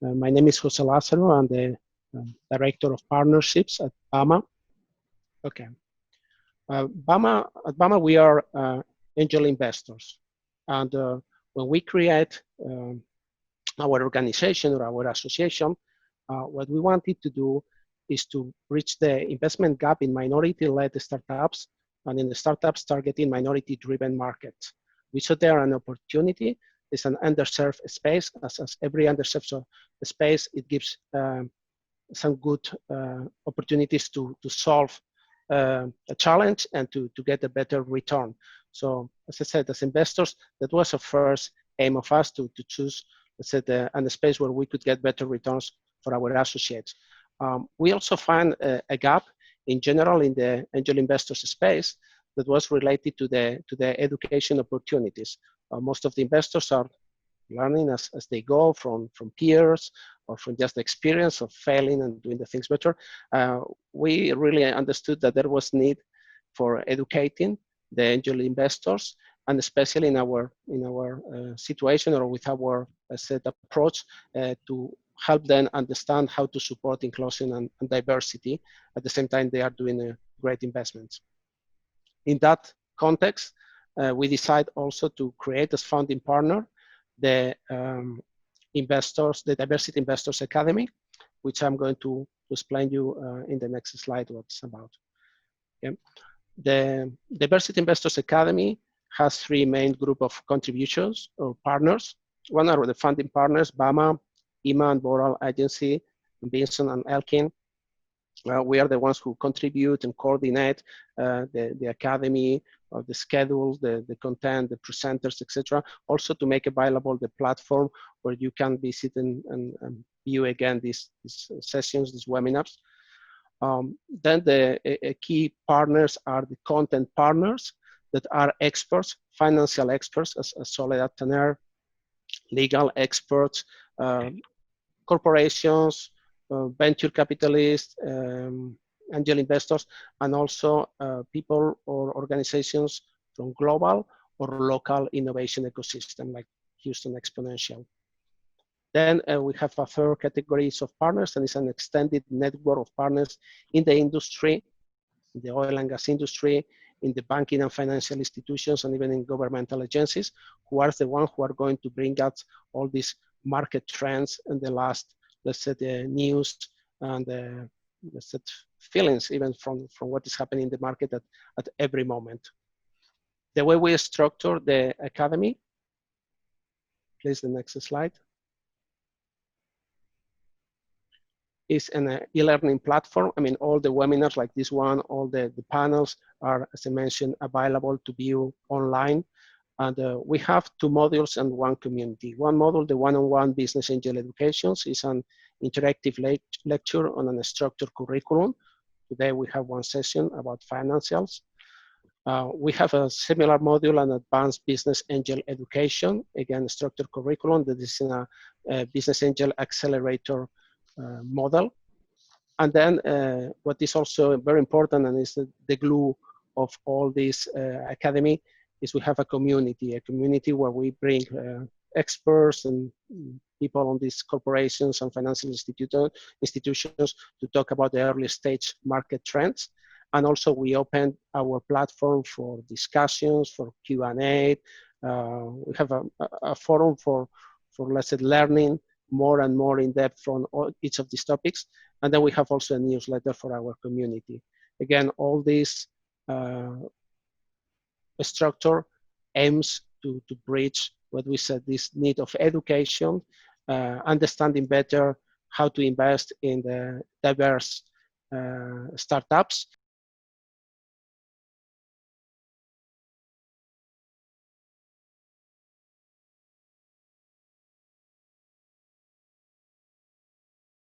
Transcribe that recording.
My name is Jose Lazaro. I'm the Director of Partnerships at Bama. Okay. At Bama, we are angel investors. And when we create our organization or our association, what we wanted to do is to bridge the investment gap in minority-led startups and in the startups targeting minority-driven markets. We saw there an opportunity. It's an underserved space. As every underserved space, it gives some good opportunities to solve a challenge and to get a better return. So as I said, as investors, that was a first aim of us to choose, let's say, a space where we could get better returns for our associates. We also find a gap in general in the angel investors space that was related to the education opportunities. Most of the investors are learning as they go from peers or from just the experience of failing and doing the things better. We really understood that there was need for educating the angel investors, and especially in our situation or with our set approach to help them understand how to support inclusion and diversity. At the same time, they are doing great investments. In that context, we decide also to create as founding partner the Diversity Investors Academy, which I'm going to explain you in the next slide what it's about. Okay. The Diversity Investors Academy has three main group of contributions or partners. One are the funding partners, Bama, IMA and Boral Agency, Vinson and Elkin. We are the ones who contribute and coordinate the academy, the schedule, the content, the presenters, etc. Also to make available the platform where you can visit and view again these sessions, these webinars. Then the key partners are the content partners that are experts, financial experts, as Soledad Tanner, legal experts, corporations, venture capitalists, angel investors, and also people or organizations from global or local innovation ecosystem like Houston Exponential. Then we have a third categories of partners, and it's an extended network of partners in the industry, in the oil and gas industry, in the banking and financial institutions, and even in governmental agencies, who are the ones who are going to bring out all these market trends and the last, let's say, the news and the, let's say, feelings even from what is happening in the market at every moment. The way we structure the academy, please, the next slide, is an e-learning platform. I mean, all the webinars like this one, all the panels are, as I mentioned, available to view online. And we have two modules and one community. One module, the one-on-one business angel educations, is an interactive lecture on a structured curriculum. Today we have one session about financials. We have a similar module on advanced business angel education, again, structured curriculum that is in a business angel accelerator model. And then what is also very important and is the glue of all this academy is we have a community where we bring experts and people on these corporations and financial institutions to talk about the early stage market trends. And also we open our platform for discussions, for Q&A. We have a forum for let's say, learning more and more in depth from each of these topics. And then we have also a newsletter for our community. Again, all this structure aims to bridge what we said, this need of education, understanding better how to invest in the diverse startups,